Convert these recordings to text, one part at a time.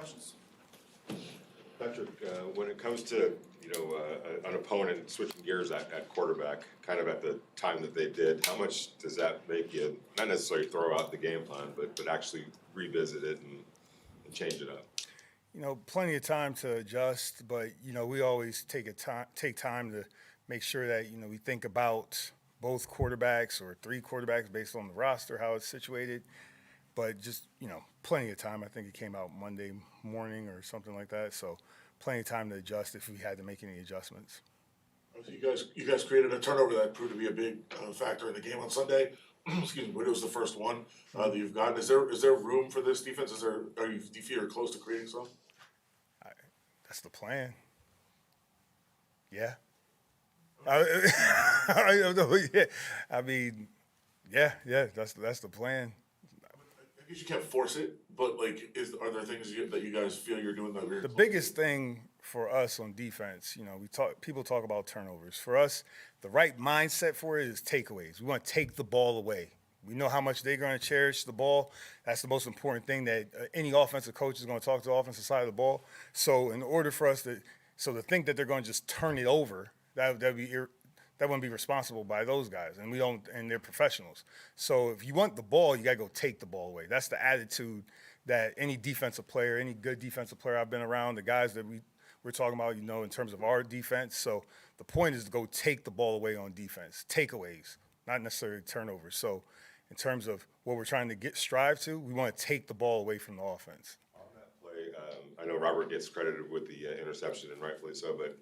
Questions? Patrick, when it comes to an opponent switching gears at quarterback, kind of at the time that they did, how much does that make you not necessarily throw out the game plan, but actually revisit it and change it up? Plenty of time to adjust, but we always take time to make sure that we think about both quarterbacks or three quarterbacks based on the roster, how it's situated. But just plenty of time. I think it came out Monday morning or something like that. So plenty of time to adjust if we had to make any adjustments. So you guys created a turnover that proved to be a big factor in the game on Sunday. Excuse me, but it was the first one that you've gotten. Is there room for this defense? Do you feel you're close to creating some? That's the plan. Yeah. Yeah. That's the plan. I guess you can't force it, but are there things that you guys feel you're doing that? The biggest thing for us on defense, people talk about turnovers. For us, the right mindset for it is takeaways. We want to take the ball away. We know how much they're going to cherish the ball. That's the most important thing that any offensive coach is going to talk to the offensive side of the ball. So in order for us to think that they're going to just turn it over, that wouldn't be responsible by those guys, and we don't. And they're professionals. So if you want the ball, you got to go take the ball away. That's the attitude that any defensive player, any good defensive player I've been around, the guys that we're talking about, in terms of our defense. So the point is to go take the ball away on defense, takeaways, not necessarily turnovers. So in terms of what we're trying to strive to, we want to take the ball away from the offense. On that play, I know Robert gets credited with the interception, and rightfully so, but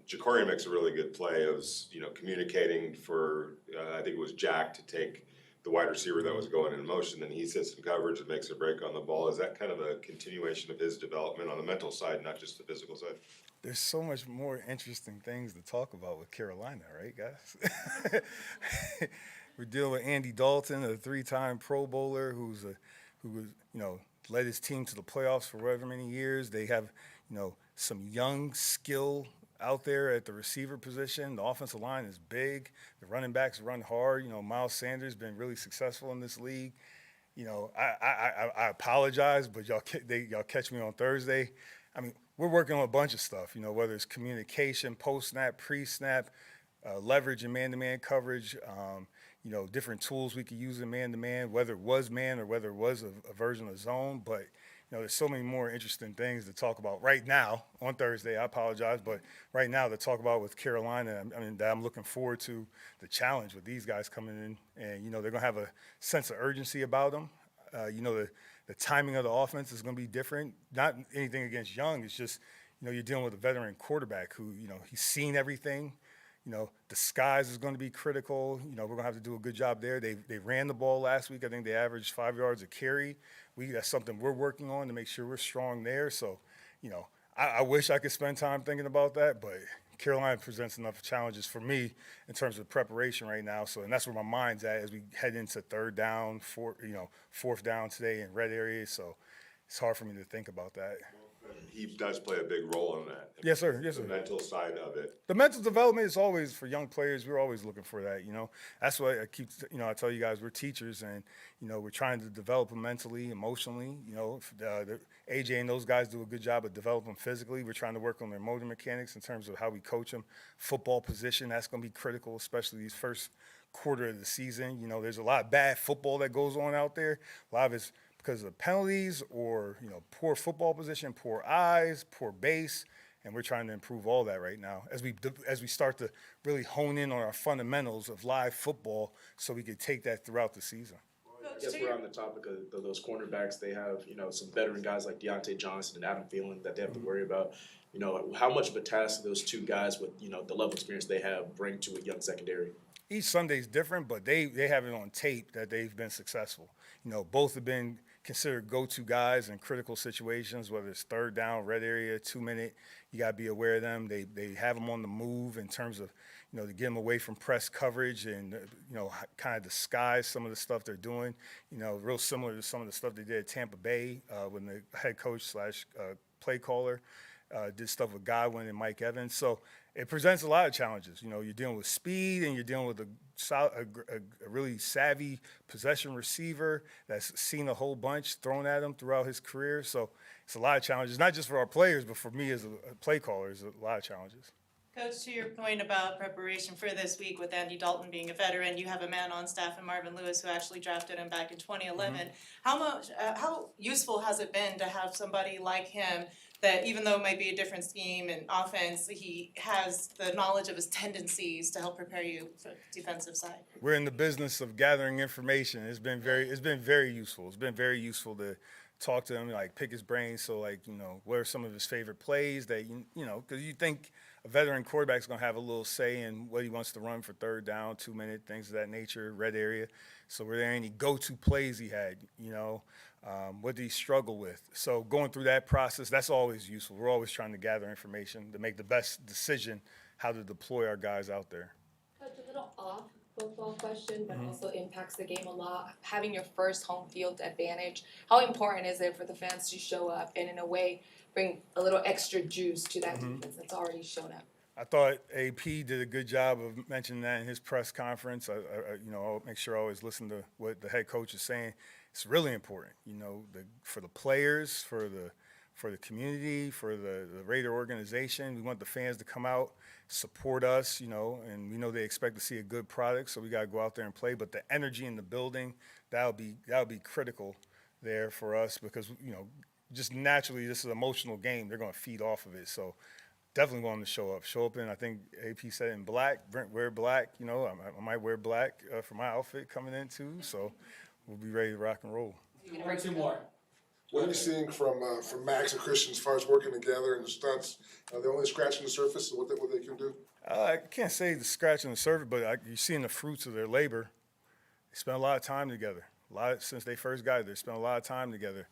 Jacory makes a really good play of communicating for I think it was Jack to take the wide receiver that was going in motion, and he sits in coverage and makes a break on the ball. Is that kind of a continuation of his development on the mental side, not just the physical side? There's so much more interesting things to talk about with Carolina, right, guys? We're dealing with Andy Dalton, a three-time Pro Bowler who led his team to the playoffs for however many years. They have some young skill out there at the receiver position. The offensive line is big. The running backs run hard. Miles Sanders been really successful in this league. I apologize, but y'all catch me on Thursday. I mean, we're working on a bunch of stuff, whether it's communication, post-snap, pre-snap, leverage and man-to-man coverage, different tools we could use in man-to-man, whether it was man or whether it was a version of zone. But there's so many more interesting things to talk about right now on Thursday. I apologize, but right now to talk about with Carolina, that I'm looking forward to the challenge with these guys coming in, and they're gonna have a sense of urgency about them. The timing of the offense is gonna be different. Not anything against Young. It's just you're dealing with a veteran quarterback who he's seen everything. Disguise is going to be critical. We're going to have to do a good job there. They ran the ball last week. I think they averaged 5 yards a carry. That's something we're working on to make sure we're strong there. So, I wish I could spend time thinking about that, but Carolina presents enough challenges for me in terms of preparation right now. So, and that's where my mind's at as we head into third down, fourth down today in red areas. So, it's hard for me to think about that. He does play a big role in that. Yes, sir. Yes, sir. The mental side of it. The mental development is always for young players. We're always looking for that. That's why I keep. I tell you guys we're teachers, and we're trying to develop them mentally, emotionally. AJ and those guys do a good job of developing physically. We're trying to work on their motor mechanics in terms of how we coach them. Football position, that's going to be critical, especially these first quarter of the season. There's a lot of bad football that goes on out there. A lot of it's because of penalties or poor football position, poor eyes, poor base, and we're trying to improve all that right now as we start to really hone in on our fundamentals of live football, so we can take that throughout the season. I guess we're on the topic of those cornerbacks. They have some veteran guys like Deontay Johnson and Adam Thielen that they have to worry about. How much of a task those two guys with the level of experience they have bring to a young secondary? Each Sunday's different, but they have it on tape that they've been successful. Both have been considered go-to guys in critical situations, whether it's third down, red area, 2-minute. You got to be aware of them. They have them on the move in terms of, to get them away from press coverage and, kind of disguise some of the stuff they're doing. Real similar to some of the stuff they did at Tampa Bay when the head coach / play caller did stuff with Godwin and Mike Evans. So it presents a lot of challenges. You know, you're dealing with speed and you're dealing with a really savvy possession receiver that's seen a whole bunch thrown at him throughout his career. So it's a lot of challenges, not just for our players, but for me as a play caller, it's a lot of challenges. Coach, to your point about preparation for this week with Andy Dalton being a veteran, you have a man on staff in Marvin Lewis who actually drafted him back in 2011. How useful has it been to have somebody like him that even though it might be a different scheme and offense, he has the knowledge of his tendencies to help prepare you for the defensive side? We're in the business of gathering information. It's been very useful. It's been very useful to talk to him, like pick his brain. So like, you know, what are some of his favorite plays that, you know, because you think a veteran quarterback's going to have a little say in what he wants to run for third down, 2 minute, things of that nature, red area. So were there any go-to plays he had, you know? What did he struggle with? So going through that process, that's always useful. We're always trying to gather information to make the best decision how to deploy our guys out there. Coach, a little off football question, but also impacts the game a lot. Having your first home field advantage, how important is it for the fans to show up and in a way bring a little extra juice to that defense that's already shown up? I thought AP did a good job of mentioning that in his press conference. You know, I'll make sure I always listen to what the head coach is saying. It's really important, you know, for the players, for the community, for the Raider organization. We want the fans to come out, support us, you know, and we know they expect to see a good product, so we got to go out there and play. But the energy in the building, that'll be critical there for us because, you know, just naturally this is an emotional game. They're going to feed off of it. So definitely want them to show up in, I think AP said in black. Brent, wear black, you know, I might wear black for my outfit coming in too. So we'll be ready to rock and roll. Two more. What are you seeing from Maxx and Christian as far as working together and the stunts? They're only scratching the surface of what they can do? I can't say the scratch on the surface, but you're seeing the fruits of their labor. They spent a lot of time together. Since they first got there, spent a lot of time together.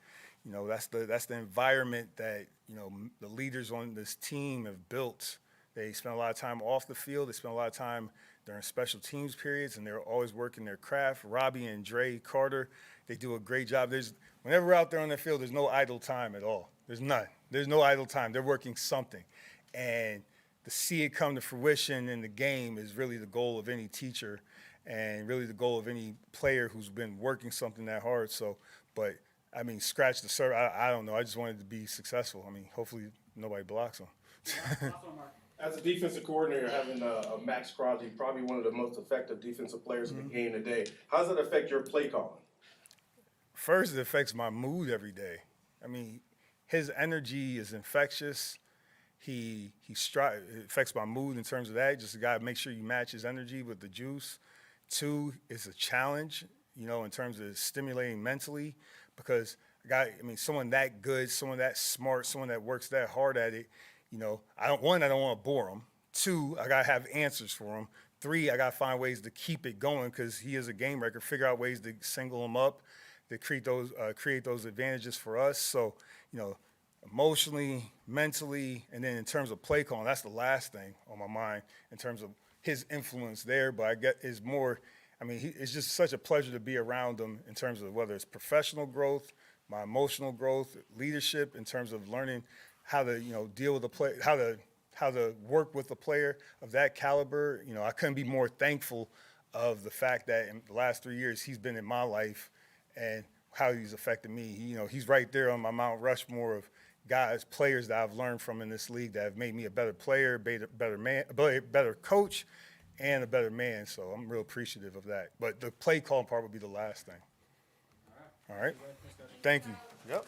You know, that's the environment that, you know, the leaders on this team have built. They spend a lot of time off the field. They spend a lot of time during special teams periods, and they're always working their craft. Robbie and Dre Carter, they do a great job. Whenever we're out there on the field, there's no idle time at all. There's none. There's no idle time. They're working something. And to see it come to fruition in the game is really the goal of any teacher and really the goal of any player who's been working something that hard. So, but, I mean, scratch the surface, I don't know. I just wanted to be successful. I mean, hopefully nobody blocks them. As a defensive coordinator, having a Maxx Crosby, probably one of the most effective defensive players in the game today, how does it affect your play calling? First, it affects my mood every day. I mean, his energy is infectious. It affects my mood in terms of that. Just got to make sure you match his energy with the juice. 2, it's a challenge, you know, in terms of stimulating mentally because someone that good, someone that smart, someone that works that hard at it, you know, I don't want to bore him. 2, I got to have answers for him. 3, I got to find ways to keep it going because he is a game wrecker, figure out ways to single him up, to create those advantages for us. So, you know, emotionally, mentally, and then in terms of play calling, that's the last thing on my mind in terms of his influence there. But I get is more, I mean, it's just such a pleasure to be around him in terms of whether it's professional growth, my emotional growth, leadership, in terms of learning how to, you know, deal with the play, how to work with a player of that caliber. You know, I couldn't be more thankful of the fact that in the last 3 years he's been in my life and how he's affected me. You know, he's right there on my Mount Rushmore of players that I've learned from in this league that have made me a better player, better man, better coach, and a better man. So I'm real appreciative of that. But the play calling part would be the last thing. All right. Thank you. Yep.